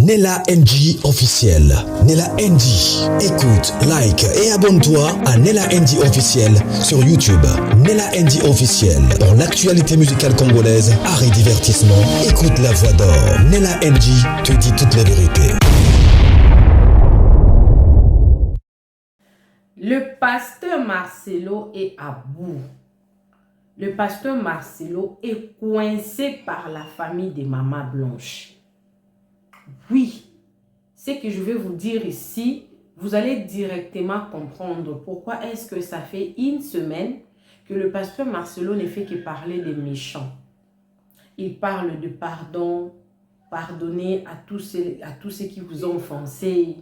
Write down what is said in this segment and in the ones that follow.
Nella NG officiel. Nella NG. Écoute, like et abonne-toi à Nella NG officiel sur YouTube. Nella NG officiel. Pour l'actualité musicale congolaise, art et divertissement, écoute la voix d'or. Nella NG te dit toute la vérité. Le pasteur Marcelo est à bout. Le pasteur Marcelo est coincé par la famille des mamans blanches. Oui, ce que je vais vous dire ici, vous allez directement comprendre pourquoi est-ce que ça fait une semaine que le pasteur Marcelo ne fait que parler des méchants. Il parle de pardon, pardonner à tous ceux qui vous ont offensé,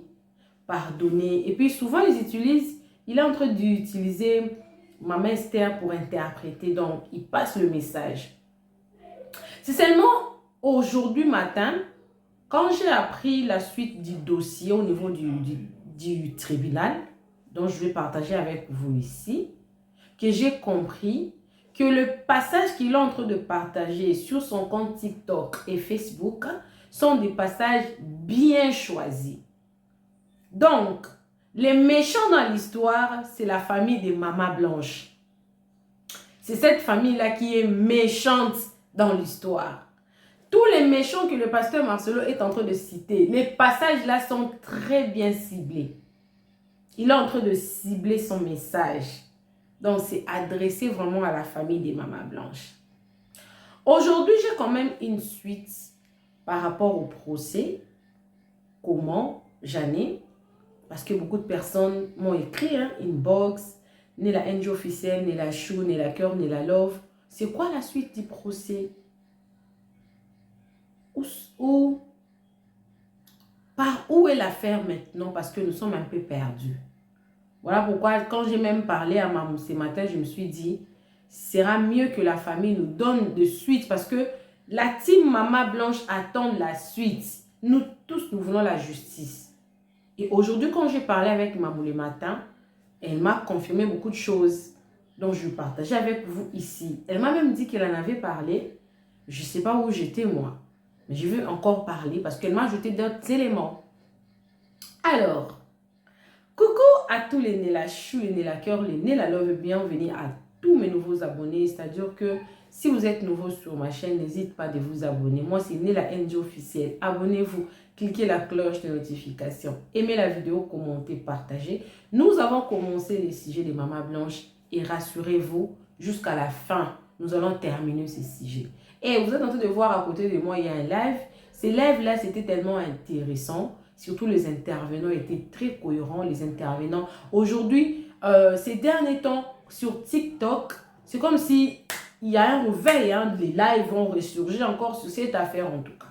pardonner. Et puis souvent, il est en train d'utiliser Maman Esther pour interpréter, donc il passe le message. C'est seulement aujourd'hui matin, quand j'ai appris la suite du dossier au niveau du tribunal, dont je vais partager avec vous ici, que j'ai compris que le passage qu'il est en train de partager sur son compte TikTok et Facebook sont des passages bien choisis. Donc, les méchants dans l'histoire, c'est la famille des mamans blanches. C'est cette famille-là qui est méchante dans l'histoire. Tous les méchants que le pasteur Marcelo est en train de citer, les passages-là sont très bien ciblés. Il est en train de cibler son message. Donc, c'est adressé vraiment à la famille des mamans blanches. Aujourd'hui, j'ai quand même une suite par rapport au procès. Comment, Jeanne, parce que beaucoup de personnes m'ont écrit, inbox, Nella NG officiel, Nella Chou, Nella Cœur, Nella Love. C'est quoi la suite du procès? Par où est l'affaire maintenant? Parce que nous sommes un peu perdus. Voilà pourquoi, quand j'ai même parlé à Maman ce matin, je me suis dit, sera mieux que la famille nous donne de suite. Parce que la team Maman Blanche attend la suite. Nous tous, nous voulons la justice. Et aujourd'hui, quand j'ai parlé avec Maman le matin, elle m'a confirmé beaucoup de choses. Donc, je partageais avec vous ici. Elle m'a même dit qu'elle en avait parlé. Je ne sais pas où j'étais, moi. Mais je veux encore parler parce qu'elle m'a ajouté d'autres éléments. Alors, coucou à tous les Nella Chou, les Nella Cœur, les Nella Love. Bienvenue à tous mes nouveaux abonnés. C'est-à-dire que si vous êtes nouveau sur ma chaîne, n'hésitez pas de vous abonner. Moi, c'est Nella NG officiel. Abonnez-vous, cliquez la cloche de notification. Aimez la vidéo, commentez, partagez. Nous avons commencé les sujets des mamans blanches et rassurez-vous, jusqu'à la fin, nous allons terminer ces sujets. Et vous êtes en train de voir à côté de moi, il y a un live. Ces lives-là, c'était tellement intéressant. Surtout les intervenants étaient très cohérents, les intervenants. Aujourd'hui, ces derniers temps, sur TikTok, c'est comme si il y a un réveil. Les lives vont ressurgir encore sur cette affaire en tout cas.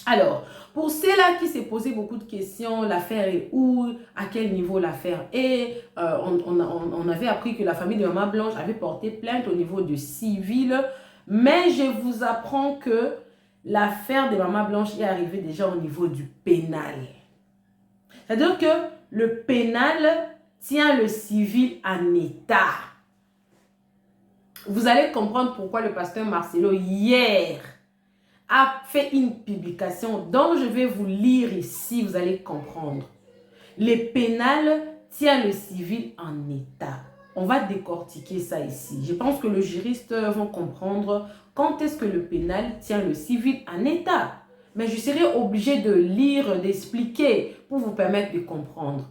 Alors, pour ceux-là qui s'est posé beaucoup de questions, l'affaire est où, à quel niveau l'affaire est, on avait appris que la famille de Maman Blanche avait porté plainte au niveau du civil, mais je vous apprends que l'affaire de Maman Blanche est arrivée déjà au niveau du pénal. C'est-à-dire que le pénal tient le civil en état. Vous allez comprendre pourquoi le pasteur Marcelo, hier, a fait une publication dont je vais vous lire ici, vous allez comprendre. Le pénal tient le civil en état. On va décortiquer ça ici. Je pense que les juristes vont comprendre quand est-ce que le pénal tient le civil en état. Mais je serai obligé de lire, d'expliquer pour vous permettre de comprendre.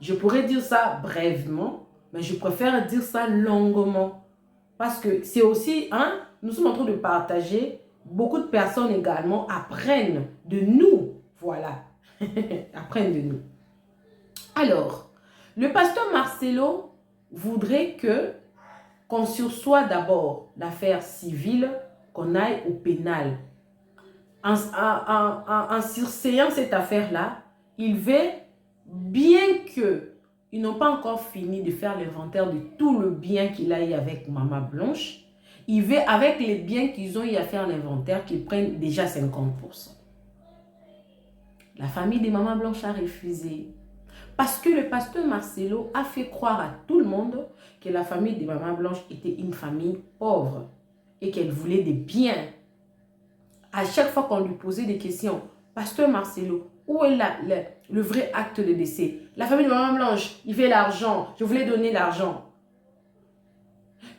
Je pourrais dire ça brièvement, mais je préfère dire ça longuement. Parce que c'est aussi, nous sommes en train de partager. Beaucoup de personnes également apprennent de nous. Voilà. Apprennent de nous. Alors, le pasteur Marcelo voudrait qu'on sursoit d'abord l'affaire civile, qu'on aille au pénal. En surseillant cette affaire-là, il veut, bien qu'ils n'ont pas encore fini de faire l'inventaire de tout le bien qu'il a eu avec Maman Blanche, il veut, avec les biens qu'ils ont eu à faire l'inventaire, qu'ils prennent déjà 50%. La famille des Mamans Blanches a refusé. Parce que le pasteur Marcelo a fait croire à tout le monde que la famille des Mamans Blanches était une famille pauvre et qu'elle voulait des biens. À chaque fois qu'on lui posait des questions, Pasteur Marcelo, où est le vrai acte de décès? La famille de Maman Blanche, il fait l'argent, je voulais donner l'argent.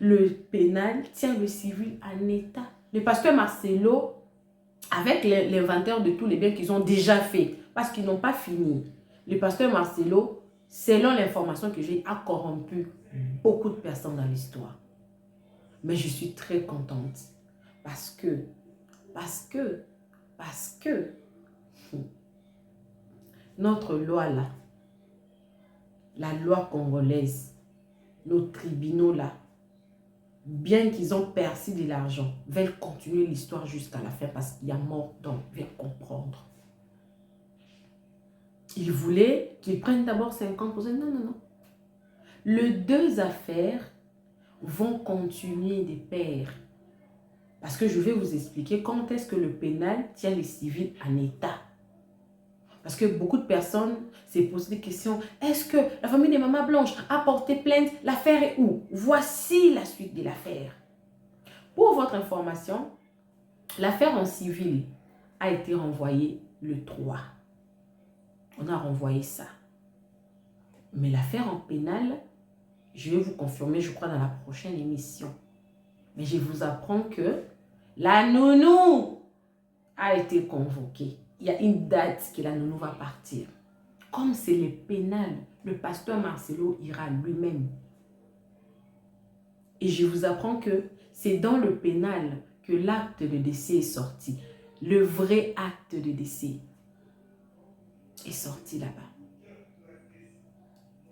Le pénal tient le civil en état. Le pasteur Marcelo, avec l'inventaire de tous les biens qu'ils ont déjà fait, parce qu'ils n'ont pas fini, le pasteur Marcelo, selon l'information que j'ai, a corrompu beaucoup de personnes dans l'histoire. Mais je suis très contente parce que notre loi là, la loi congolaise, nos tribunaux là, bien qu'ils ont perçu de l'argent, veulent continuer l'histoire jusqu'à la fin parce qu'il y a mort, donc ils veulent comprendre. Ils voulaient qu'ils prennent d'abord 50%. Non, non, non. Les deux affaires vont continuer de pair. Parce que je vais vous expliquer quand est-ce que le pénal tient les civils en état. Parce que beaucoup de personnes s'est posé des questions. Est-ce que la famille de Maman Blanche a porté plainte? L'affaire est où? Voici la suite de l'affaire. Pour votre information, l'affaire en civil a été renvoyée le 3. On a renvoyé ça. Mais l'affaire en pénal, je vais vous confirmer, je crois, dans la prochaine émission. Mais je vous apprends que la nounou a été convoquée. Il y a une date que la nounou va partir. Comme c'est le pénal, le pasteur Marcelo ira lui-même. Et je vous apprends que c'est dans le pénal que l'acte de décès est sorti. Le vrai acte de décès est sorti là-bas.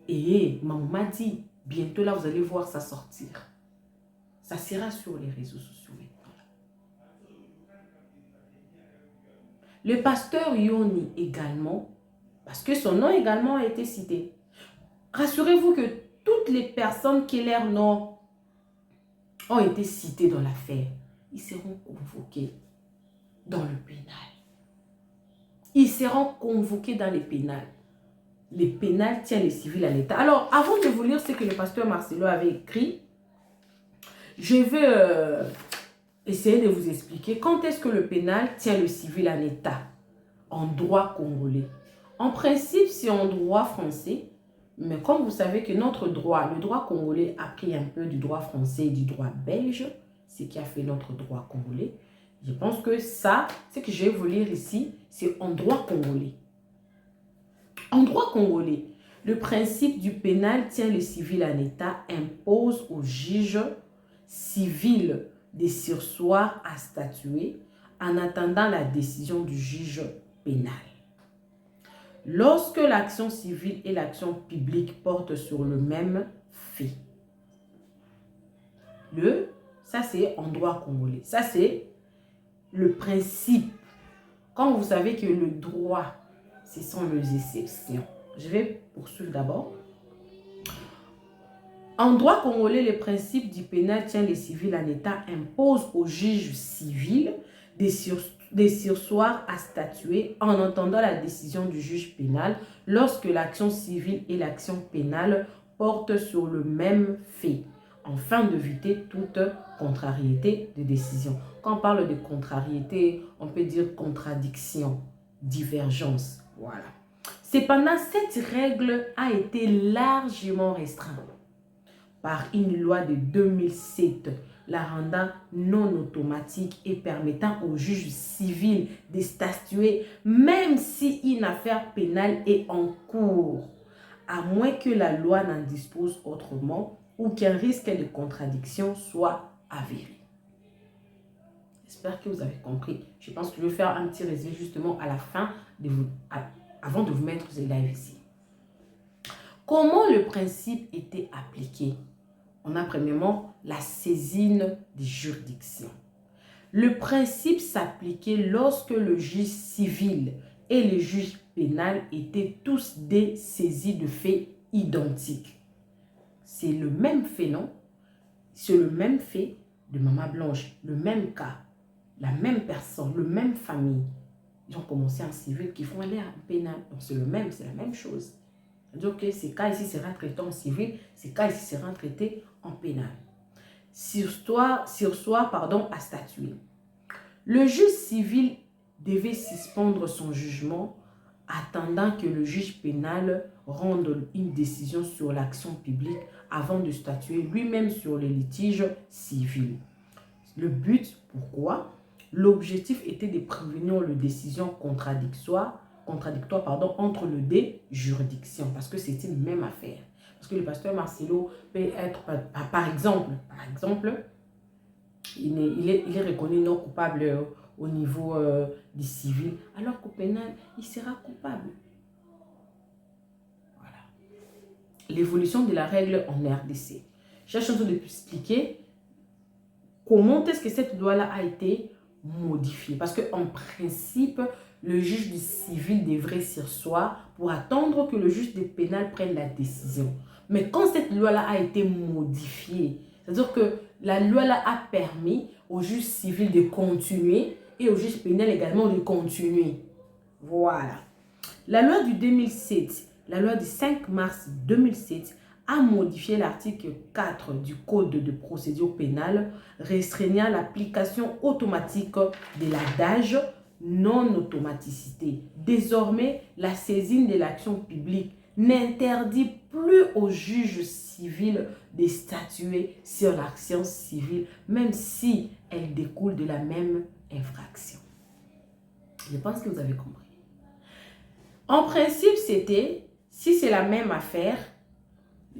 Et maman m'a dit, bientôt là, vous allez voir ça sortir. Ça sera sur les réseaux sociaux maintenant. Le pasteur Yoni également, parce que son nom également a été cité. Rassurez-vous que toutes les personnes qui leur nom ont été citées dans l'affaire, ils seront convoqués dans le pénal. Ils seront convoqués dans les pénals. Les pénals tiennent les civils à l'état. Alors, avant de vous lire ce que le pasteur Marcelo avait écrit, je vais essayer de vous expliquer quand est-ce que le pénal tient le civil en état en droit congolais. En principe, c'est en droit français, mais comme vous savez que notre droit, le droit congolais a pris un peu du droit français et du droit belge, ce qui a fait notre droit congolais. Je pense que ça, ce que je vais vous lire ici, c'est en droit congolais. En droit congolais, le principe du pénal tient le civil en état, impose au juge civil de surseoir à statuer en attendant la décision du juge pénal. Lorsque l'action civile et l'action publique portent sur le même fait. Ça c'est en droit congolais. Ça c'est le principe. Quand vous savez que le droit, ce sont les exceptions. Je vais poursuivre d'abord. En droit congolais, le principe du pénal tient les civils en état, impose au juge civil de surseoir à statuer en entendant la décision du juge pénal lorsque l'action civile et l'action pénale portent sur le même fait, afin d'éviter toute contrariété de décision. Quand on parle de contrariété, on peut dire contradiction, divergence. Voilà. Cependant, cette règle a été largement restreinte par une loi de 2007, la rendant non automatique et permettant au juge civil de statuer même si une affaire pénale est en cours, à moins que la loi n'en dispose autrement ou qu'un risque de contradiction soit avéré. J'espère que vous avez compris. Je pense que je vais faire un petit résumé justement à la fin, avant de vous mettre ce live ici. Comment le principe était appliqué? On a premièrement la saisine des juridictions. Le principe s'appliquait lorsque le juge civil et le juge pénal étaient tous des saisies de faits identiques. C'est le même fait, non? C'est le même fait de Maman Blanche, le même cas, la même personne, le même famille. Ils ont commencé en civil qui font aller en pénal. Donc c'est la même chose. Donc ces cas ici sera traité en civil, ces cas ici sera traité en pénal. Sursoir à statuer. Le juge civil devait suspendre son jugement attendant que le juge pénal rende une décision sur l'action publique avant de statuer lui-même sur les litiges civils. Le but, pourquoi? L'objectif était de prévenir les décisions contradictoires entre les deux juridictions, parce que c'est une même affaire. Parce que le pasteur Marcelo peut être, par exemple, il est reconnu non coupable au niveau du civil, alors qu'au pénal, il sera coupable. Voilà. L'évolution de la règle en RDC. J'ai cherché de expliquer comment est-ce que cette loi-là a été modifiée. Parce qu'en principe, le juge du civil devrait surseoir pour attendre que le juge du pénal prenne la décision. Mais quand cette loi-là a été modifiée, c'est-à-dire que la loi-là a permis au juge civil de continuer et au juge pénal également de continuer. Voilà. La loi du 2007, la loi du 5 mars 2007 a modifié l'article 4 du Code de procédure pénale restreignant l'application automatique de l'adage non-automaticité. Désormais, la saisine de l'action publique n'interdit plus au juge civil de statuer sur l'action civile, même si elle découle de la même infraction. Je pense que vous avez compris. En principe, c'était, si c'est la même affaire,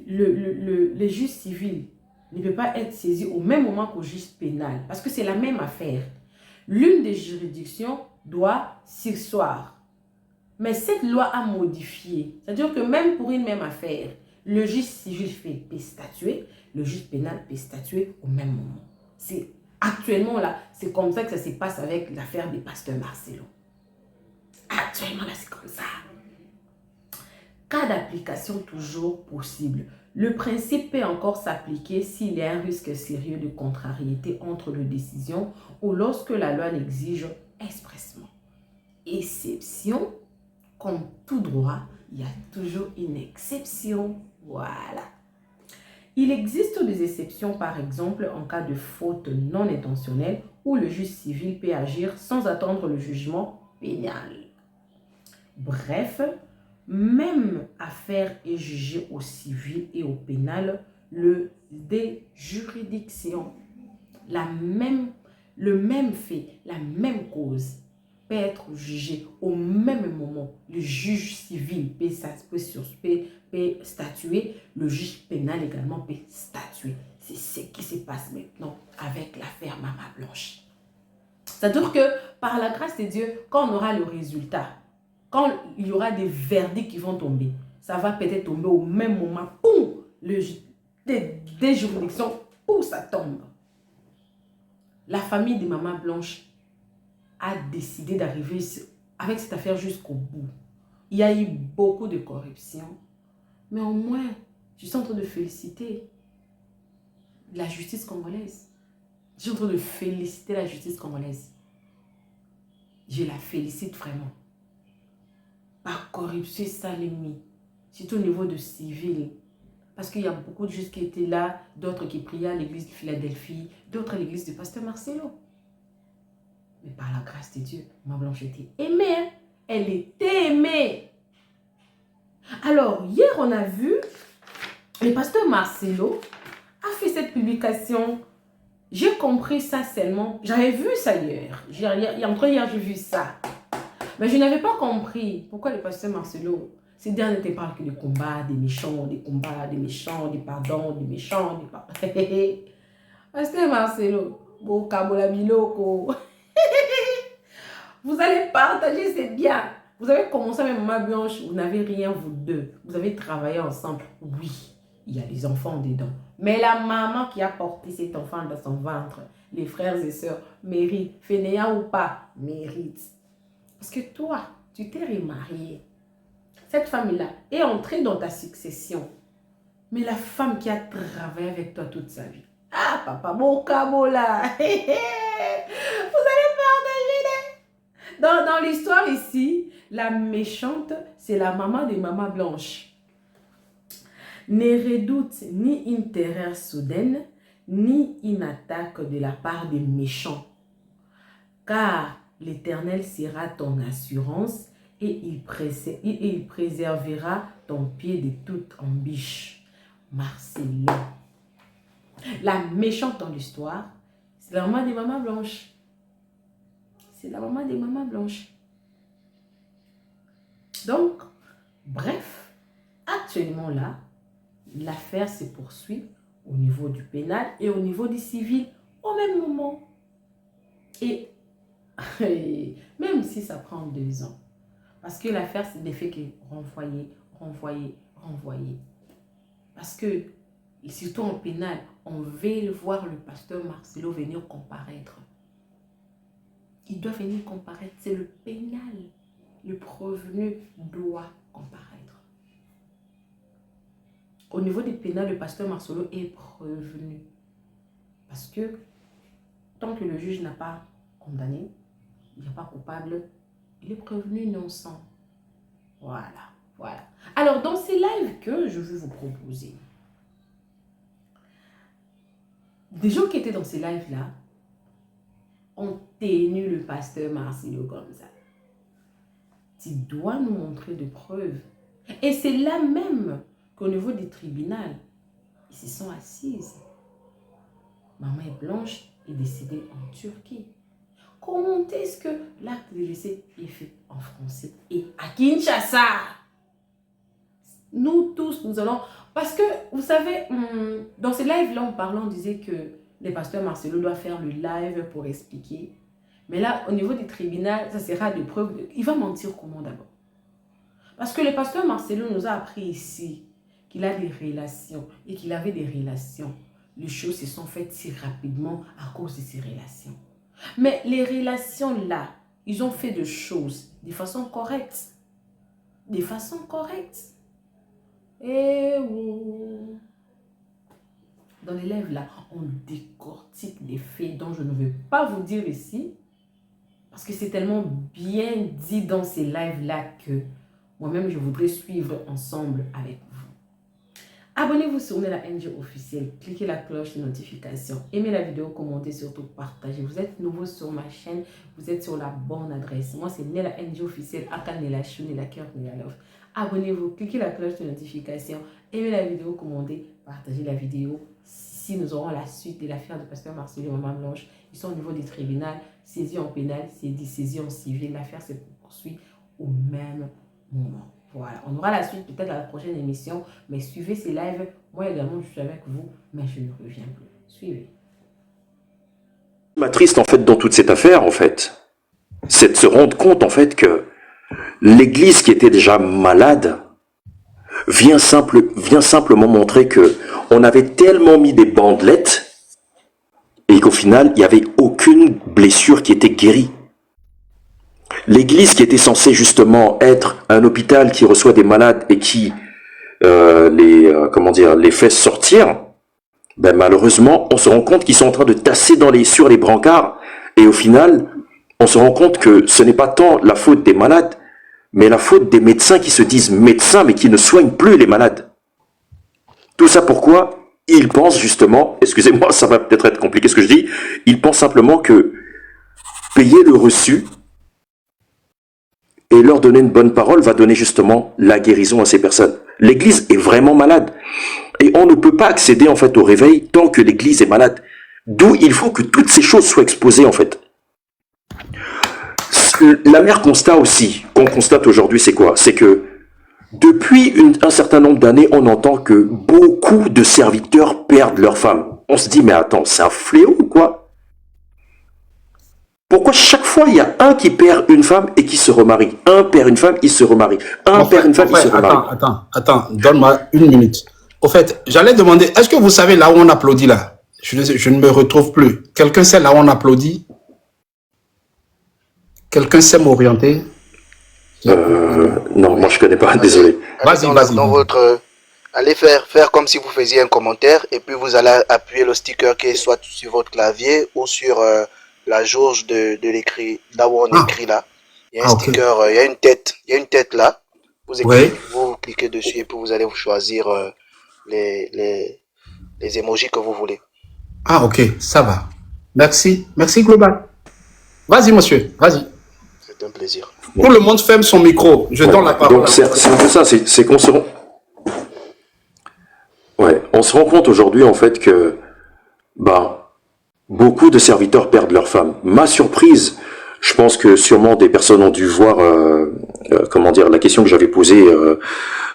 le juge civil ne peut pas être saisi au même moment qu'au juge pénal, parce que c'est la même affaire. L'une des juridictions doit surseoir. Mais cette loi a modifié. C'est-à-dire que même pour une même affaire, le juge civil peut statuer, le juge pénal peut statuer au même moment. C'est actuellement là, c'est comme ça que ça se passe avec l'affaire des pasteurs Marcelo. Actuellement là, c'est comme ça. Cas d'application toujours possible. Le principe peut encore s'appliquer s'il y a un risque sérieux de contrariété entre les décisions ou lorsque la loi l'exige expressément. Exception, comme tout droit, il y a toujours une exception. Voilà. Il existe des exceptions, par exemple, en cas de faute non intentionnelle où le juge civil peut agir sans attendre le jugement pénal. Bref, même affaire est jugée au civil et au pénal, des juridictions. Le même fait, la même cause peut être jugé au même moment. Le juge civil peut statuer, le juge pénal également peut statuer. C'est ce qui se passe maintenant avec l'affaire Maman Blanche. C'est-à-dire que par la grâce de Dieu, quand on aura le résultat, quand il y aura des verdicts qui vont tomber, ça va peut-être tomber au même moment. Poum, des juridictions, poum, ça tombe. La famille de Maman Blanche a décidé d'arriver avec cette affaire jusqu'au bout. Il y a eu beaucoup de corruption, mais au moins, je suis en train de féliciter la justice congolaise. Je suis en train de féliciter la justice congolaise. Je la félicite vraiment. Par corruption, ça l'ennemi, surtout au niveau de civil. Parce qu'il y a beaucoup de juges qui étaient là, d'autres qui priaient à l'église de Philadelphie, d'autres à l'église du pasteur Marcelo. Mais par la grâce de Dieu, Maman Blanche était aimée. Hein? Elle était aimée. Alors, hier, on a vu, le pasteur Marcelo a fait cette publication. J'ai compris ça seulement. J'avais vu ça hier. Hier, j'ai vu ça. Mais je n'avais pas compris pourquoi le pasteur Marcelo, ces derniers temps, parle que des combats, des méchants, des combats, des méchants, des pardons, des méchants, des pardons. Pasteur Marcelo, Bokabola Biloko. Vous allez partager, c'est bien. Vous avez commencé avec Maman Blanche, vous n'avez rien, vous deux. Vous avez travaillé ensemble. Oui, il y a des enfants dedans. Mais la maman qui a porté cet enfant dans son ventre, les frères et sœurs, méritent. Fainéant ou pas, méritent. Parce que toi, tu t'es remarié. Cette femme-là est entrée dans ta succession. Mais la femme qui a travaillé avec toi toute sa vie. Ah, papa, mon cabola. Vous allez partager. Dans l'histoire ici, la méchante, c'est la maman de Maman Blanche. Ne redoute ni une terreur soudaine, ni une attaque de la part des méchants. car l'Éternel sera ton assurance et il préservera ton pied de toute embûche. Marcelo. La méchante dans l'histoire, c'est la maman des mamans blanches. C'est la maman des mamans blanches. Donc, bref, actuellement là, l'affaire se poursuit au niveau du pénal et au niveau du civil au même moment. Et même si ça prend 2 ans, parce que l'affaire, c'est des faits qui renvoyer. Parce que, surtout en pénal, on veut voir le pasteur Marcelo venir comparaître. Il doit venir comparaître. C'est le pénal. Le prévenu doit comparaître. Au niveau du pénal, le pasteur Marcelo est prévenu. Parce que tant que le juge n'a pas condamné, il n'est pas coupable, il est prévenu innocent. Voilà. Alors, dans ces lives que je vais vous proposer, des gens qui étaient dans ces lives-là ont tenu le pasteur Marcelo comme ça. Tu dois nous montrer des preuves. Et c'est là même qu'au niveau du tribunal, ils se sont assises. Maman Blanche est décédée en Turquie. Comment est-ce que l'acte de décès est fait en français et à Kinshasa? Nous tous, nous allons... Parce que, vous savez, dans ces lives-là, on disait que le pasteur Marcelo doit faire le live pour expliquer. Mais là, au niveau du tribunal, ça sera des preuves. Il va mentir comment d'abord? Parce que le pasteur Marcelo nous a appris ici qu'il a des relations et qu'il avait des relations. Les choses se sont faites si rapidement à cause de ces relations. Mais les relations-là, ils ont fait des choses de façon correcte. De façon correcte. Et dans les lives-là, on décortique les faits dont je ne vais pas vous dire ici. Parce que c'est tellement bien dit dans ces lives-là que moi-même, je voudrais suivre ensemble avec vous. Abonnez-vous sur Nella NG officiel, cliquez la cloche de notification, aimez la vidéo, commentez, surtout partagez. Vous êtes nouveau sur ma chaîne, vous êtes sur la bonne adresse. Moi, c'est Nella NG officiel, Aka Nella Chou, Nella Cœur, Nella Love. Abonnez-vous, cliquez la cloche de notification, aimez la vidéo, commentez, partagez la vidéo. Si nous aurons la suite de l'affaire de pasteur Marcelo et Maman Blanche, ils sont au niveau du tribunal, saisis en pénal, saisis en civil. L'affaire se poursuit au même moment. Voilà, on aura la suite peut-être à la prochaine émission, mais suivez ces lives. Moi également, je suis avec vous, mais je ne reviens plus. Suivez. Ma triste en fait dans toute cette affaire en fait, c'est de se rendre compte en fait que l'Église qui était déjà malade vient simplement montrer que on avait tellement mis des bandelettes et qu'au final il n'y avait aucune blessure qui était guérie. L'Église qui était censée justement être un hôpital qui reçoit des malades et qui les fait sortir, ben malheureusement, on se rend compte qu'ils sont en train de tasser sur les brancards et au final, on se rend compte que ce n'est pas tant la faute des malades, mais la faute des médecins qui se disent médecins mais qui ne soignent plus les malades. Tout ça pourquoi? Ils pensent justement, excusez-moi, ça va peut-être être compliqué ce que je dis, ils pensent simplement que payer le reçu et leur donner une bonne parole va donner justement la guérison à ces personnes. L'Église est vraiment malade. Et on ne peut pas accéder en fait au réveil tant que l'Église est malade. D'où il faut que toutes ces choses soient exposées en fait. L'amer constat aussi, qu'on constate aujourd'hui, c'est quoi? C'est que depuis un certain nombre d'années, on entend que beaucoup de serviteurs perdent leurs femmes. On se dit, mais attends, c'est un fléau ou quoi? Pourquoi chaque fois, il y a un qui perd une femme et qui se remarie? Un perd une femme, il se remarie. Un perd une femme, il se remarie. Attends, donne-moi une minute. Au fait, j'allais demander, est-ce que vous savez là où on applaudit là? Je ne me retrouve plus. Quelqu'un sait là où on applaudit? Quelqu'un sait m'orienter? Non, moi je connais pas, désolé. Vas-y. Dans votre... Allez faire comme si vous faisiez un commentaire et puis vous allez appuyer le sticker qui est soit sur votre clavier ou sur... la jauge de l'écrit, là où on écrit là. Il y a un sticker, il y a une tête là. Vous cliquez dessus et puis vous allez vous choisir les emojis que vous voulez. Ah, ok, ça va. Merci Global. Vas-y, monsieur, vas-y. C'est un plaisir. Tout le monde ferme son micro. Je donne la parole. Donc c'est un peu ça, c'est qu'on se rend... Ouais, on se rend compte aujourd'hui en fait que beaucoup de serviteurs perdent leur femme. Ma surprise, je pense que sûrement des personnes ont dû voir la question que j'avais posée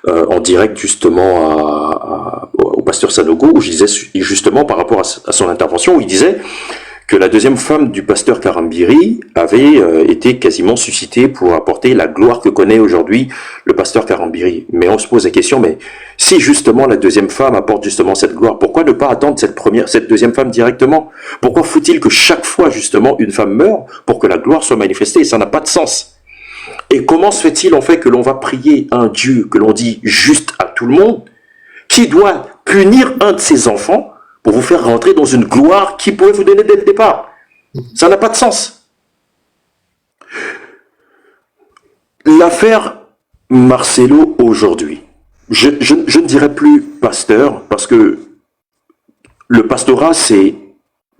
en direct justement au pasteur Sanogo, où je disais justement par rapport à son intervention, où il disait que la deuxième femme du pasteur Karambiri avait été quasiment suscitée pour apporter la gloire que connaît aujourd'hui le pasteur Karambiri. Mais on se pose la question, mais si justement la deuxième femme apporte justement cette gloire, pourquoi ne pas attendre cette deuxième femme directement? Pourquoi faut-il que chaque fois justement une femme meure pour que la gloire soit manifestée? Ça n'a pas de sens. Et comment se fait-il en fait que l'on va prier un Dieu que l'on dit juste à tout le monde, qui doit punir un de ses enfants pour vous faire rentrer dans une gloire qui pourrait vous donner dès le départ? Ça n'a pas de sens. L'affaire Marcelo aujourd'hui, je ne dirais plus pasteur, parce que le pastorat, c'est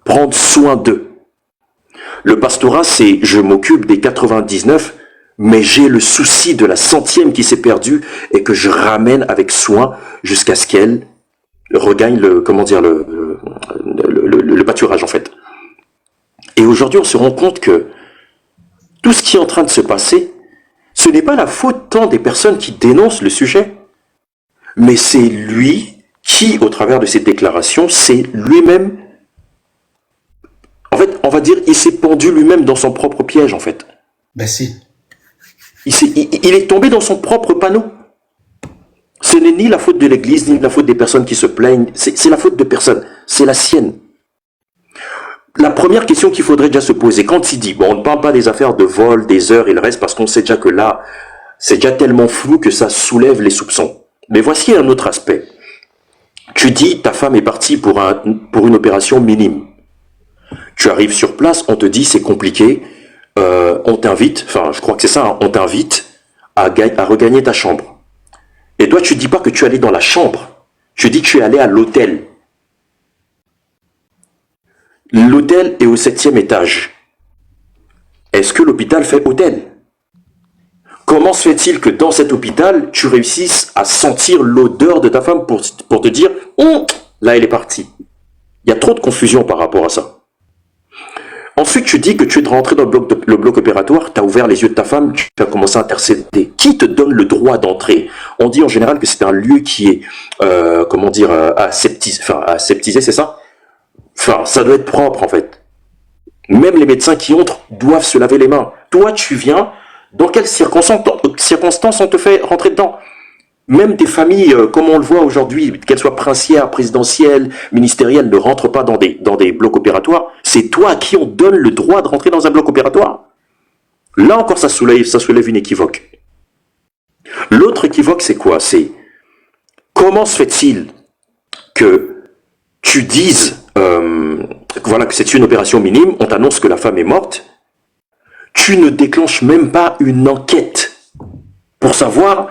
prendre soin d'eux. Le pastorat, c'est je m'occupe des 99, mais j'ai le souci de la 100e qui s'est perdue et que je ramène avec soin jusqu'à ce qu'elle regagne le pâturage en fait. Et aujourd'hui, on se rend compte que tout ce qui est en train de se passer, ce n'est pas la faute tant des personnes qui dénoncent le sujet, mais c'est lui qui, au travers de ses déclarations, c'est lui-même, en fait, on va dire, il s'est pendu lui-même dans son propre piège en fait. Merci. Il est tombé dans son propre panneau. Ce n'est ni la faute de l'Église, ni la faute des personnes qui se plaignent. C'est la faute de personne. C'est la sienne. La première question qu'il faudrait déjà se poser, quand il dit, on ne parle pas des affaires de vol, des heures et le reste, parce qu'on sait déjà que là, c'est déjà tellement flou que ça soulève les soupçons. Mais voici un autre aspect. Tu dis, ta femme est partie pour une opération minime. Tu arrives sur place, on te dit, c'est compliqué, on t'invite, enfin, je crois que c'est ça, hein, on t'invite à regagner ta chambre. Et toi, tu ne dis pas que tu es allé dans la chambre. Tu dis que tu es allé à l'hôtel. L'hôtel est au 7e étage. Est-ce que l'hôpital fait hôtel? Comment se fait-il que dans cet hôpital, tu réussisses à sentir l'odeur de ta femme pour te dire là, elle est partie? Il y a trop de confusion par rapport à ça. Ensuite, tu dis que tu es rentré dans le bloc opératoire, tu as ouvert les yeux de ta femme, tu as commencé à intercéder. Qui te donne le droit d'entrer? On dit en général que c'est un lieu qui est, aseptisé, c'est ça? Enfin, ça doit être propre en fait. Même les médecins qui entrent doivent se laver les mains. Toi, tu viens, dans quelles circonstances on te fait rentrer dedans? Même des familles, comme on le voit aujourd'hui, qu'elles soient princières, présidentielles, ministérielles, ne rentrent pas dans des blocs opératoires. C'est toi à qui on donne le droit de rentrer dans un bloc opératoire. Là encore, ça soulève une équivoque. L'autre équivoque, c'est quoi? C'est comment se fait-il que tu dises que c'est une opération minime, on t'annonce que la femme est morte, tu ne déclenches même pas une enquête pour savoir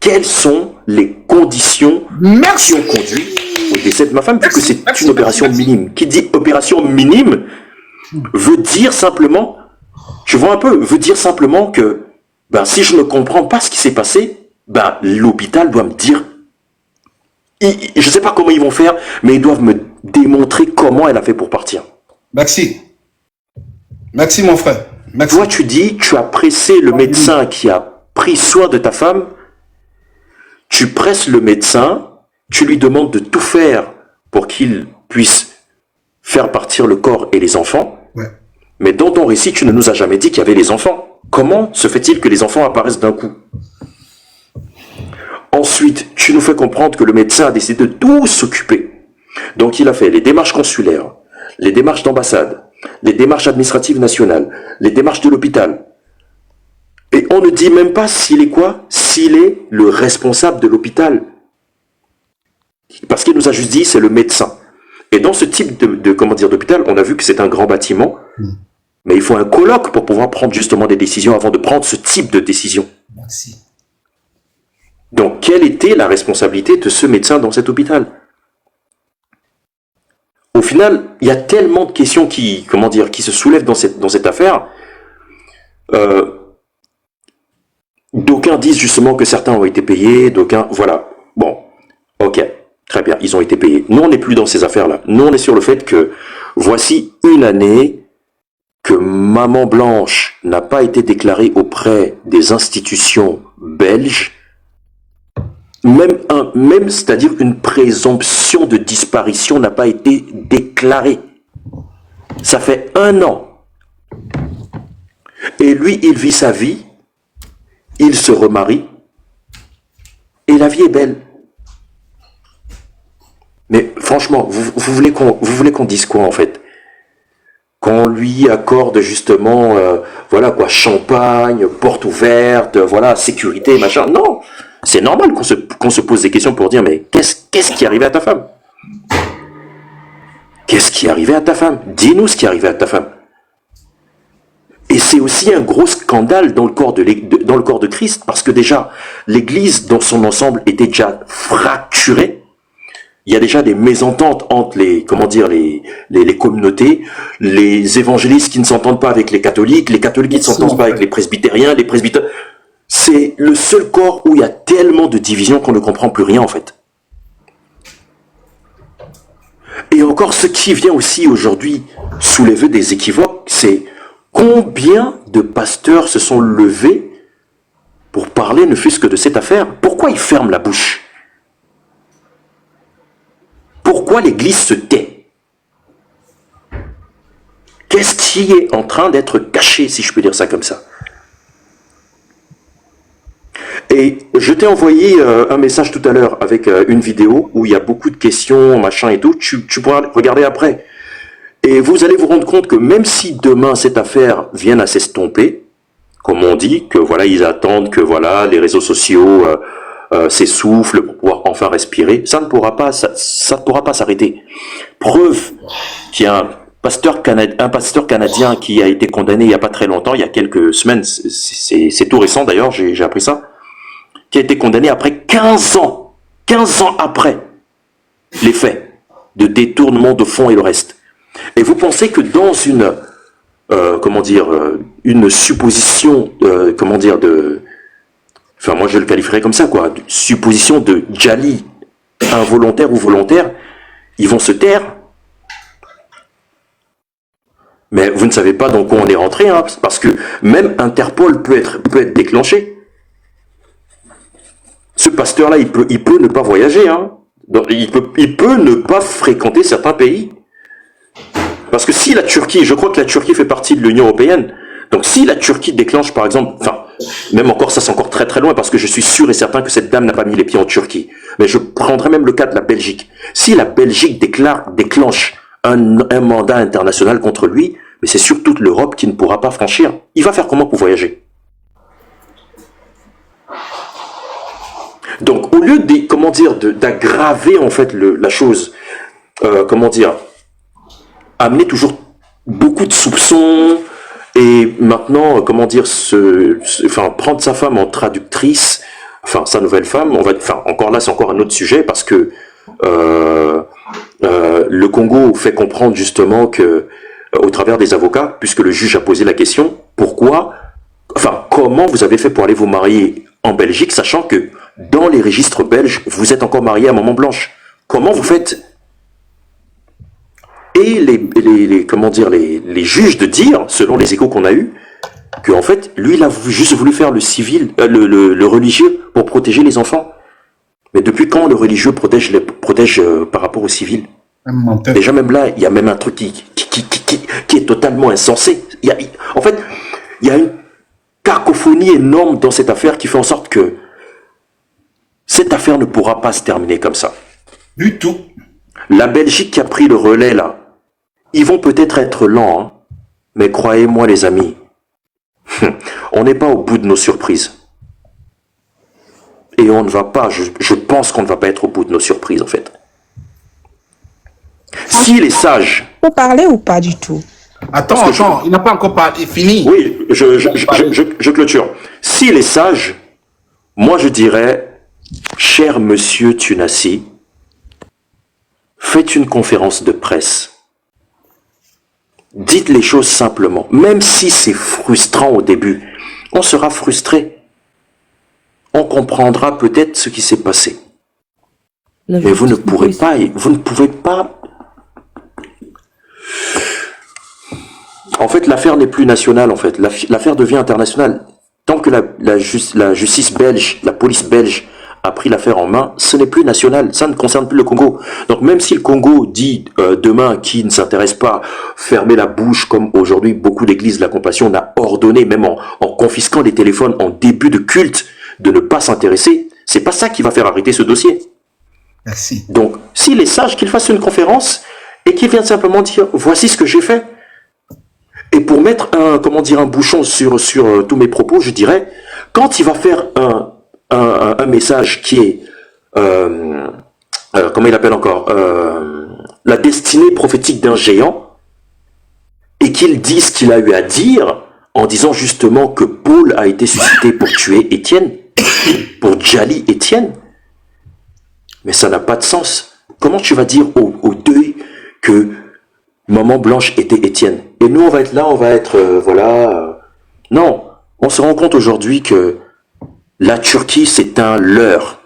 quelles sont les conditions qui ont conduit au décès de ma femme, puisque c'est une opération minime. Qui dit opération minime veut dire simplement, tu vois un peu, veut dire simplement que si je ne comprends pas ce qui s'est passé, l'hôpital doit me dire, je ne sais pas comment ils vont faire, mais ils doivent me démontrer comment elle a fait pour partir. Maxi, mon frère. Maxi. Toi, tu dis, tu as pressé le médecin qui a pris soin de ta femme. Tu presses le médecin, tu lui demandes de tout faire pour qu'il puisse faire partir le corps et les enfants. Ouais. Mais dans ton récit, tu ne nous as jamais dit qu'il y avait les enfants. Comment se fait-il que les enfants apparaissent d'un coup? Ensuite, tu nous fais comprendre que le médecin a décidé de tout s'occuper. Donc il a fait les démarches consulaires, les démarches d'ambassade, les démarches administratives nationales, les démarches de l'hôpital. Et on ne dit même pas s'il est quoi? S'il est le responsable de l'hôpital. Parce qu'il nous a juste dit c'est le médecin. Et dans ce type d'hôpital, on a vu que c'est un grand bâtiment, mais il faut un colloque pour pouvoir prendre justement des décisions avant de prendre ce type de décision. Merci. Donc, quelle était la responsabilité de ce médecin dans cet hôpital? au final, il y a tellement de questions qui, comment dire, qui se soulèvent dans cette affaire. D'aucuns disent justement que certains ont été payés, d'aucuns, voilà. Bon, ok, très bien, ils ont été payés. Nous, on n'est plus dans ces affaires-là. Nous, on est sur le fait que voici une année que Maman Blanche n'a pas été déclarée auprès des institutions belges, même c'est-à-dire une présomption de disparition n'a pas été déclarée. Ça fait 1 an. Et lui, il vit sa vie, il se remarie, et la vie est belle. Mais franchement, vous voulez qu'on dise quoi en fait? Qu'on lui accorde justement, voilà quoi, champagne, porte ouverte, voilà, sécurité, machin. Non, c'est normal qu'on se pose des questions pour dire, mais qu'est-ce qui est arrivé à ta femme? Qu'est-ce qui est arrivé à ta femme? Dis-nous ce qui est arrivé à ta femme. Et c'est aussi un gros scandale dans le corps de Christ, parce que déjà, l'Église dans son ensemble était déjà fracturée. Il y a déjà des mésententes entre les communautés, les évangélistes qui ne s'entendent pas avec les catholiques qui ne s'entendent pas avec les presbytériens, c'est le seul corps où il y a tellement de divisions qu'on ne comprend plus rien en fait. Et encore, ce qui vient aussi aujourd'hui soulever des équivoques, c'est combien de pasteurs se sont levés pour parler ne fût-ce que de cette affaire? Pourquoi ils ferment la bouche? Pourquoi l'Église se tait? Qu'est-ce qui est en train d'être caché, si je peux dire ça comme ça? Et je t'ai envoyé un message tout à l'heure avec une vidéo où il y a beaucoup de questions, machin et tout. Tu pourras regarder après. Et vous allez vous rendre compte que même si demain cette affaire vienne à s'estomper, comme on dit, que voilà, ils attendent que voilà, les réseaux sociaux s'essoufflent pour pouvoir enfin respirer, ça ne pourra pas s'arrêter. Preuve qu'il y a un pasteur canadien qui a été condamné il n'y a pas très longtemps, il y a quelques semaines, c'est tout récent d'ailleurs, j'ai appris ça, qui a été condamné après 15 ans après les faits de détournement de fonds et le reste. Et vous pensez que dans une supposition, moi je le qualifierais comme ça, quoi, supposition de Djali, involontaire ou volontaire, ils vont se taire? Mais vous ne savez pas dans quoi on est rentré, hein, parce que même Interpol peut être déclenché. Ce pasteur-là, il peut ne pas voyager, hein. Donc, il peut ne pas fréquenter certains pays. Parce que si la Turquie, je crois que la Turquie fait partie de l'Union européenne, donc si la Turquie déclenche par exemple, même encore ça c'est encore très très loin parce que je suis sûr et certain que cette dame n'a pas mis les pieds en Turquie, mais je prendrais même le cas de la Belgique. Si la Belgique déclenche un mandat international contre lui, mais c'est sur toute l'Europe qui ne pourra pas franchir. Il va faire comment pour voyager? Donc au lieu d'aggraver en fait la chose, amener toujours beaucoup de soupçons et maintenant, prendre sa femme en traductrice, sa nouvelle femme, encore là, c'est encore un autre sujet parce que le Congo fait comprendre justement que, au travers des avocats, puisque le juge a posé la question, comment vous avez fait pour aller vous marier en Belgique, sachant que dans les registres belges, vous êtes encore marié à Maman Blanche? Comment vous faites? Et les juges de dire, selon les échos qu'on a eus, qu'en fait, lui, il a juste voulu faire le civil, le religieux pour protéger les enfants. Mais depuis quand le religieux protège par rapport au civil? Déjà, même là, il y a même un truc qui est totalement insensé. Il y a une cacophonie énorme dans cette affaire qui fait en sorte que cette affaire ne pourra pas se terminer comme ça. Du tout. La Belgique qui a pris le relais là, ils vont peut-être être lents, hein, mais croyez-moi les amis, on n'est pas au bout de nos surprises. Et on ne va pas, je pense qu'on ne va pas être au bout de nos surprises en fait. S'il est sage... Vous parlez ou pas du tout? Attends, il n'a pas encore fini. Oui, je clôture. S'il est sage, moi je dirais, cher monsieur Tunassi, faites une conférence de presse. Dites les choses simplement. Même si c'est frustrant au début, on sera frustré. On comprendra peut-être ce qui s'est passé. Mais vous ne pouvez pas, vous ne pouvez pas. En fait, l'affaire n'est plus nationale, en fait. L'affaire devient internationale. Tant que la justice belge, la police belge a pris l'affaire en main, ce n'est plus national, ça ne concerne plus le Congo. Donc même si le Congo dit demain qui ne s'intéresse pas, fermer la bouche comme aujourd'hui beaucoup d'églises de la compassion on a ordonné, même en confisquant les téléphones en début de culte, de ne pas s'intéresser, c'est pas ça qui va faire arrêter ce dossier. Merci. Donc s'il est sage, qu'il fasse une conférence et qu'il vienne simplement dire voici ce que j'ai fait. Et pour mettre un bouchon sur tous mes propos, je dirais, quand il va faire un message qui est, comment il appelle encore, la destinée prophétique d'un géant, et qu'il dise ce qu'il a eu à dire, en disant justement que Paul a été suscité pour tuer Étienne, pour Djali Étienne, mais ça n'a pas de sens. Comment tu vas dire au deuil que Maman Blanche était Étienne? Et nous, on va être là, on va être, Non, on se rend compte aujourd'hui que la Turquie, c'est un leurre.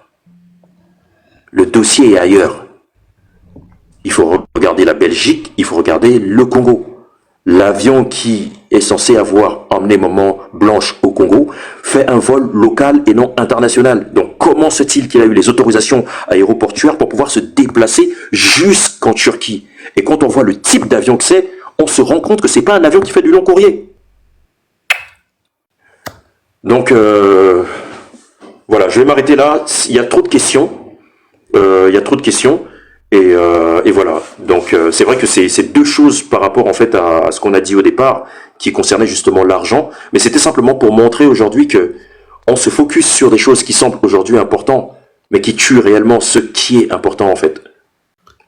Le dossier est ailleurs. Il faut regarder la Belgique, il faut regarder le Congo. L'avion qui est censé avoir emmené Maman Blanche au Congo fait un vol local et non international. Donc comment se fait-il qu'il a eu les autorisations aéroportuaires pour pouvoir se déplacer jusqu'en Turquie? Et quand on voit le type d'avion que c'est, on se rend compte que c'est pas un avion qui fait du long courrier. Donc voilà, je vais m'arrêter là. Il y a trop de questions. Et voilà. Donc c'est vrai que c'est deux choses par rapport en fait à ce qu'on a dit au départ, qui concernait justement l'argent. Mais c'était simplement pour montrer aujourd'hui que on se focus sur des choses qui semblent aujourd'hui importantes, mais qui tuent réellement ce qui est important en fait.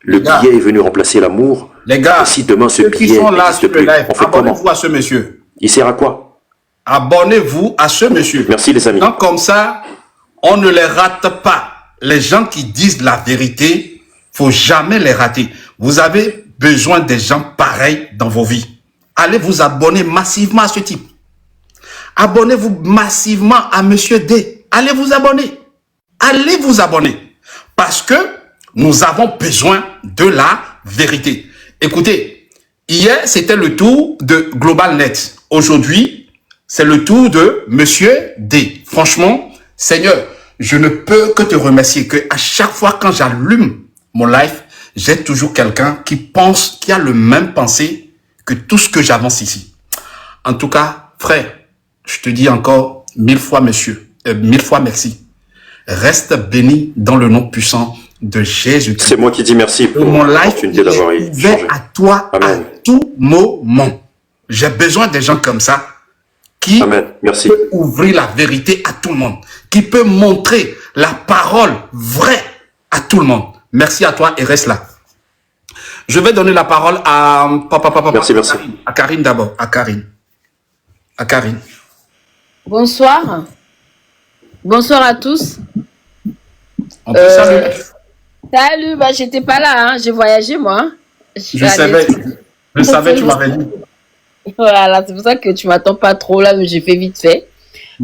Le billet est venu remplacer l'amour. Les gars, et si demain ce ceux qui billet sont là n'existe sur le plus, live, on fait comment? abonnez-vous à ce monsieur. Il sert à quoi? Abonnez-vous à ce monsieur. Merci les amis. Donc comme ça, on ne les rate pas. Les gens qui disent la vérité, faut jamais les rater. Vous avez besoin des gens pareils dans vos vies. Allez vous abonner massivement à ce type. Abonnez-vous massivement à Monsieur D. Allez vous abonner. Allez vous abonner. Parce que nous avons besoin de la vérité. Écoutez, hier, c'était le tour de GlobalNet. Aujourd'hui, c'est le tour de Monsieur D. Franchement, Seigneur, je ne peux que te remercier que à chaque fois quand j'allume mon live, j'ai toujours quelqu'un qui pense, qui a le même pensée que tout ce que j'avance ici. En tout cas, frère, je te dis encore 1000 fois monsieur, 1000 fois merci. Reste béni dans le nom puissant de Jésus-Christ. C'est moi qui dis merci pour mon live l'opportunité d'avoir échangé. À toi. Amen. À tout moment. J'ai besoin des gens comme ça qui peut ouvrir la vérité à tout le monde, qui peut montrer la parole vraie à tout le monde. Merci à toi et reste là. Je vais donner la parole à merci. À Karine d'abord. À Karine. Bonsoir. Bonsoir à tous. On peut saluer. Salut, bah j'étais pas là, hein. J'ai voyagé moi. Je savais, tu m'avais dit. Voilà, c'est pour ça que tu m'attends pas trop là, mais j'ai fait vite fait.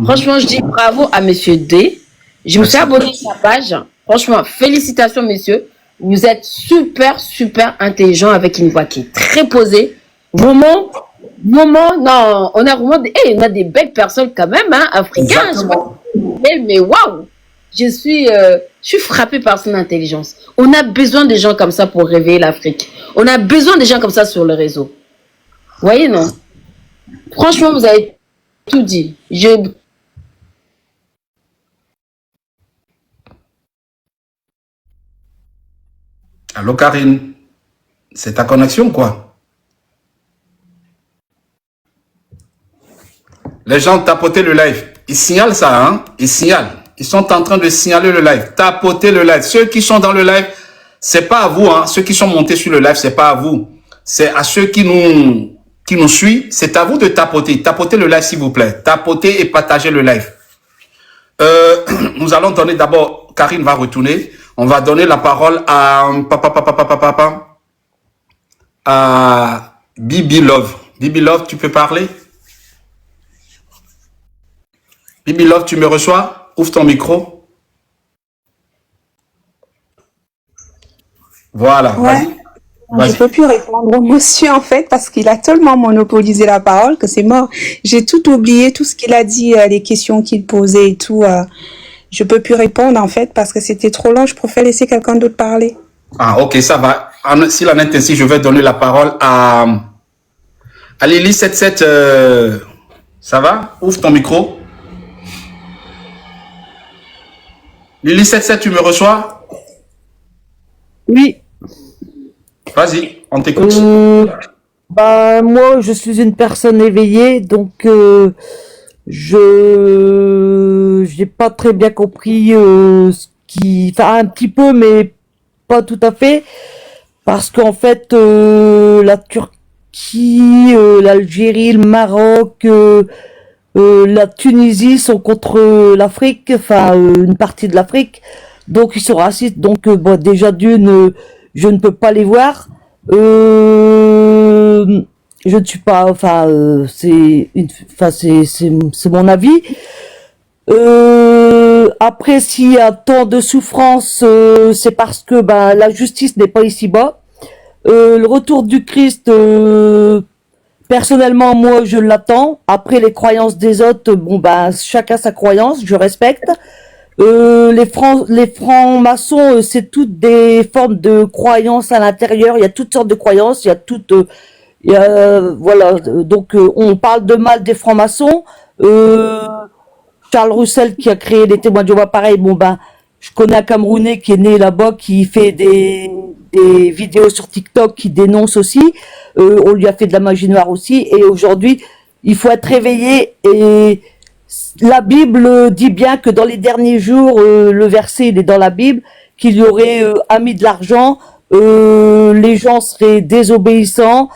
Franchement, je dis bravo à Monsieur D. Je me suis abonné à sa page. Franchement, félicitations, messieurs. Vous êtes super, super intelligent avec une voix qui est très posée. Vraiment, non, on a vraiment on a des belles personnes quand même, hein, africains. Mais waouh! Je suis frappée par son intelligence. On a besoin de gens comme ça pour réveiller l'Afrique. On a besoin de gens comme ça sur le réseau. Vous voyez, non? Franchement, vous avez tout dit. Allô, Karine? C'est ta connexion, quoi? Les gens tapotent le live. Ils signalent ça, hein? Ils signalent. Ils sont en train de signaler le live. Tapotez le live. Ceux qui sont dans le live, c'est pas à vous, hein? Ceux qui sont montés sur le live, c'est pas à vous. C'est à ceux qui nous suivent. C'est à vous de tapoter. Tapotez le live, s'il vous plaît. Tapotez et partagez le live. Nous allons donner d'abord, Karine va retourner. On va donner la parole à Bibi Love. Bibi Love, tu peux parler? Bibi Love, tu me reçois? Ouvre ton micro. Voilà, Ouais. vas-y. Je peux plus répondre au monsieur en fait parce qu'il a tellement monopolisé la parole que c'est mort. J'ai tout oublié, tout ce qu'il a dit, les questions qu'il posait et tout. Je peux plus répondre en fait parce que c'était trop long. Je préfère laisser quelqu'un d'autre parler. Ah, ok, ça va. S'il en est ainsi, je vais donner la parole à Lily 77. Ça va? Ouvre ton micro. Lily 77, tu me reçois? Oui, Vas-y, on t'écoute. moi je suis une personne éveillée, donc je j'ai pas très bien compris enfin un petit peu, mais pas tout à fait, parce qu'en fait la Turquie, l'Algérie, le Maroc, la Tunisie sont contre l'Afrique, enfin une partie de l'Afrique, donc ils sont racistes, donc bon, déjà je ne peux pas les voir. Je ne suis pas, enfin c'est mon avis. Après, s'il y a tant de souffrance, c'est parce que la justice n'est pas ici-bas. Le retour du Christ, personnellement, moi, je l'attends. Après, les croyances des autres, chacun sa croyance, je respecte. Les francs-maçons, c'est toutes des formes de croyances à l'intérieur. Il y a toutes sortes de croyances. Il y a voilà. Donc, on parle de mal des francs-maçons. Charles Roussel qui a créé les témoins de Jéhovah, pareil. Je connais un Camerounais qui est né là-bas, qui fait des vidéos sur TikTok, qui dénonce aussi. On lui a fait de la magie noire aussi. Et aujourd'hui, il faut être réveillé. Et la Bible dit bien que dans les derniers jours, le verset il est dans la Bible, qu'il y aurait amis de l'argent, les gens seraient désobéissants,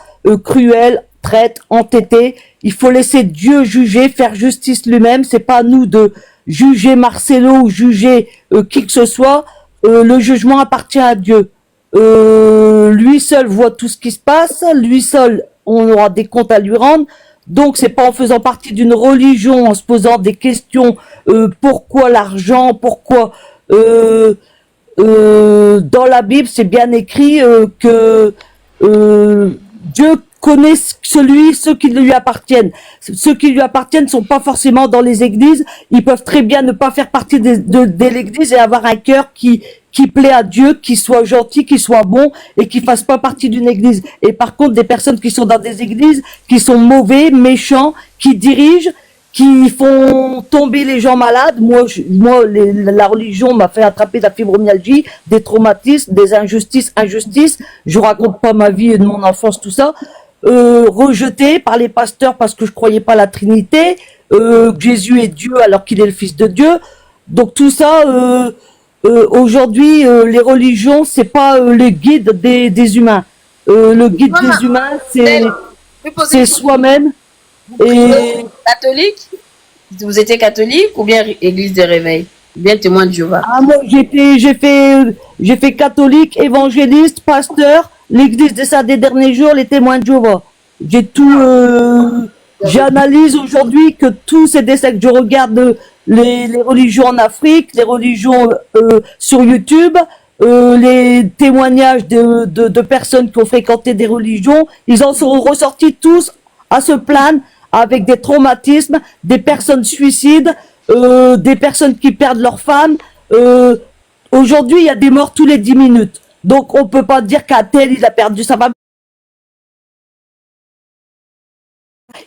cruels, traîtres, entêtés. Il faut laisser Dieu juger, faire justice lui-même. C'est pas à nous de juger Marcelo ou juger qui que ce soit. Le jugement appartient à Dieu. Lui seul voit tout ce qui se passe. Lui seul, on aura des comptes à lui rendre. Donc c'est pas en faisant partie d'une religion, en se posant des questions, pourquoi l'argent, pourquoi dans la Bible c'est bien écrit que Dieu connaît ceux qui lui appartiennent. Ceux qui lui appartiennent ne sont pas forcément dans les églises. Ils peuvent très bien ne pas faire partie de l'église et avoir un cœur qui plaît à Dieu, qui soit gentil, qui soit bon et qui fasse pas partie d'une église. Et par contre, des personnes qui sont dans des églises, qui sont mauvais, méchants, qui dirigent, qui font tomber les gens malades. La religion m'a fait attraper de la fibromyalgie, des traumatismes, des injustices. Je raconte pas ma vie et de mon enfance, tout ça. Rejeté par les pasteurs parce que je croyais pas à la Trinité, que Jésus est Dieu alors qu'il est le Fils de Dieu. Donc tout ça, aujourd'hui, les religions, c'est pas le guide des humains. Le guide des humains, c'est soi-même. Et catholique? Vous étiez catholique ou bien Église des Réveils? Ou bien témoin de Jéhovah? moi, j'ai fait catholique, évangéliste, pasteur, l'Église des Saints des derniers jours, les témoins de Jéhovah. J'ai tout, j'analyse aujourd'hui que tous ces décès que je regarde les religions en Afrique, les religions sur YouTube, les témoignages de personnes qui ont fréquenté des religions, ils en sont ressortis tous à se plaindre avec des traumatismes, des personnes suicides, des personnes qui perdent leurs femmes. Aujourd'hui, il y a des morts tous les 10 minutes. Donc, on peut pas dire qu'un tel, il a perdu sa femme.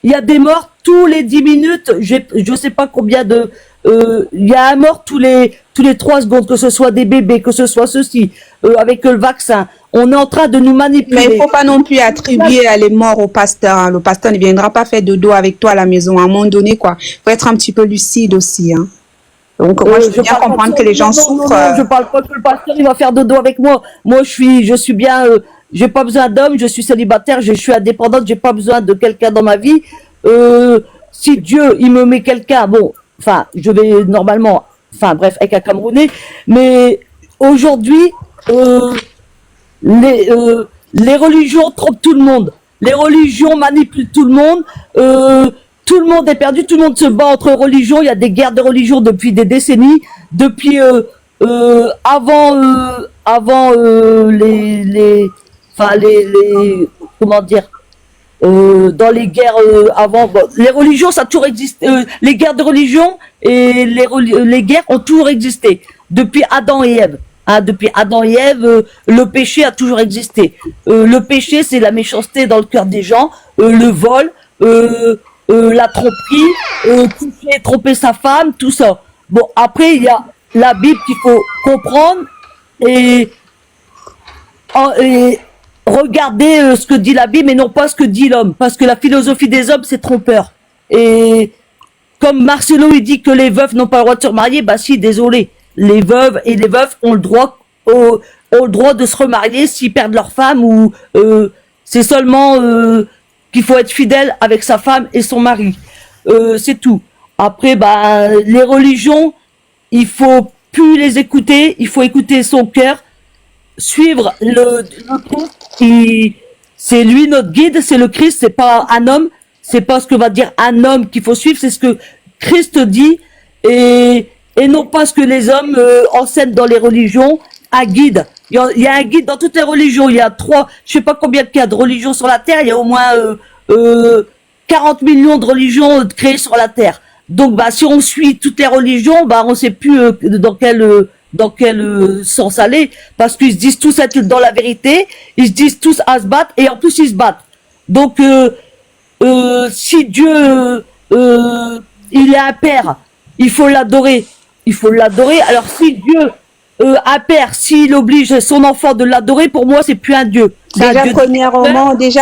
Il y a des morts tous les 10 minutes. Je sais pas combien de... il y a un mort tous les 3 secondes, que ce soit des bébés, que ce soit ceci, avec le vaccin. On est en train de nous manipuler. Mais il faut pas non plus attribuer les morts au pasteur. Hein. Le pasteur ne viendra pas faire dodo avec toi à la maison. À un moment donné, quoi. Faut être un petit peu lucide aussi. Hein. Donc, moi, je veux bien comprendre que les gens souffrent. Non, je parle pas que le pasteur, il va faire dodo avec moi. Moi, je suis bien, j'ai pas besoin d'homme, je suis célibataire, je suis indépendante, j'ai pas besoin de quelqu'un dans ma vie. Si Dieu, il me met quelqu'un, bon, enfin, je vais normalement, enfin, bref, avec un Camerounais, mais aujourd'hui, les religions trompent tout le monde. Les religions manipulent tout le monde. Tout le monde est perdu. Tout le monde se bat entre religions. Il y a des guerres de religion depuis des décennies. Depuis avant comment dire, dans les guerres avant, bon, les religions, ça a toujours existé. Les guerres de religion et les guerres ont toujours existé depuis Adam et Ève. Hein, depuis Adam et Ève, le péché a toujours existé. Le péché, c'est la méchanceté dans le cœur des gens, le vol, la tromperie, coucher, tromper sa femme, tout ça. Bon, après, il y a la Bible qu'il faut comprendre et regarder ce que dit la Bible et non pas ce que dit l'homme. Parce que la philosophie des hommes, c'est trompeur. Et comme Marcelo, il dit que les veufs n'ont pas le droit de se remarier, bah si, désolé. Les veuves et les veufs ont le droit de se remarier s'ils perdent leur femme ou c'est seulement qu'il faut être fidèle avec sa femme et son mari. C'est tout. Après, bah, les religions, il faut plus les écouter, il faut écouter son cœur, suivre le Christ. C'est lui notre guide, c'est le Christ, c'est pas un homme, c'est pas ce que va dire un homme qu'il faut suivre, c'est ce que Christ dit et non pas ce que les hommes enseignent dans les religions, un guide. Il y a un guide dans toutes les religions. Il y a je sais pas combien il y a de religions sur la Terre. Il y a au moins 40 millions de religions créées sur la Terre. Donc, bah, si on suit toutes les religions, bah, on sait plus dans quel sens aller, parce qu'ils se disent tous être dans la vérité. Ils se disent tous à se battre, et en plus ils se battent. Donc, si Dieu, il est un père, il faut l'adorer. Il faut l'adorer. Alors si Dieu, un père, s'il oblige son enfant de l'adorer, pour moi, c'est plus un Dieu. Déjà, premièrement, Dieu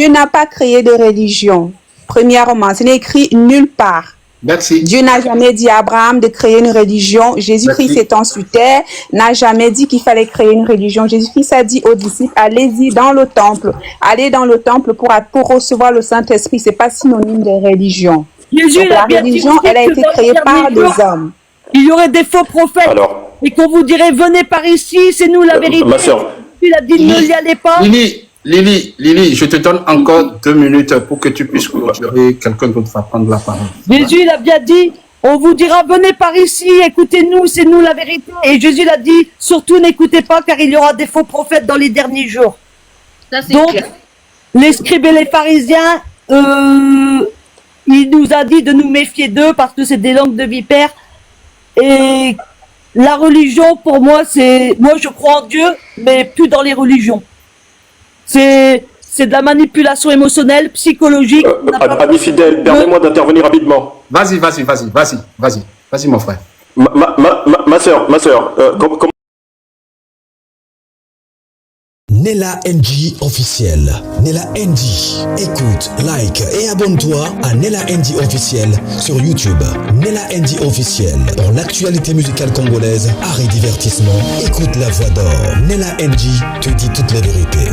n'a pas créé de religion. Premièrement, ce n'est écrit nulle part. Merci. Dieu n'a jamais dit à Abraham de créer une religion. Jésus-Christ étant sur terre, n'a jamais dit qu'il fallait créer une religion. Jésus-Christ a dit aux disciples, allez-y dans le temple. Allez dans le temple pour recevoir le Saint-Esprit. C'est pas synonyme de religion. Jésus, la religion, elle a été créée par des hommes. Il y aurait des faux prophètes. Alors, et qu'on vous dirait, venez par ici, c'est nous la vérité. Ma soeur. Il a dit, ne y allez pas. Lily, je te donne encore 2 minutes pour que tu puisses clôturer. Quelqu'un d'autre va prendre la parole. Jésus, il a bien dit, on vous dira, venez par ici, écoutez-nous, c'est nous la vérité. Et Jésus l'a dit, surtout n'écoutez pas, car il y aura des faux prophètes dans les derniers jours. Ça, c'est donc, clair. Les scribes et les pharisiens, il nous a dit de nous méfier d'eux parce que c'est des langues de vipères. Et la religion, pour moi, moi je crois en Dieu, mais plus dans les religions. C'est de la manipulation émotionnelle, psychologique. Ami fidèle, permets-moi d'intervenir rapidement. Vas-y, mon frère. Ma soeur, comment... Nella NG officiel. Nella NG. Écoute, like et abonne-toi à Nella NG officiel sur YouTube. Nella NG officiel. Pour l'actualité musicale congolaise, art et divertissement, écoute la voix d'or. Nella NG te dit toutes les vérités.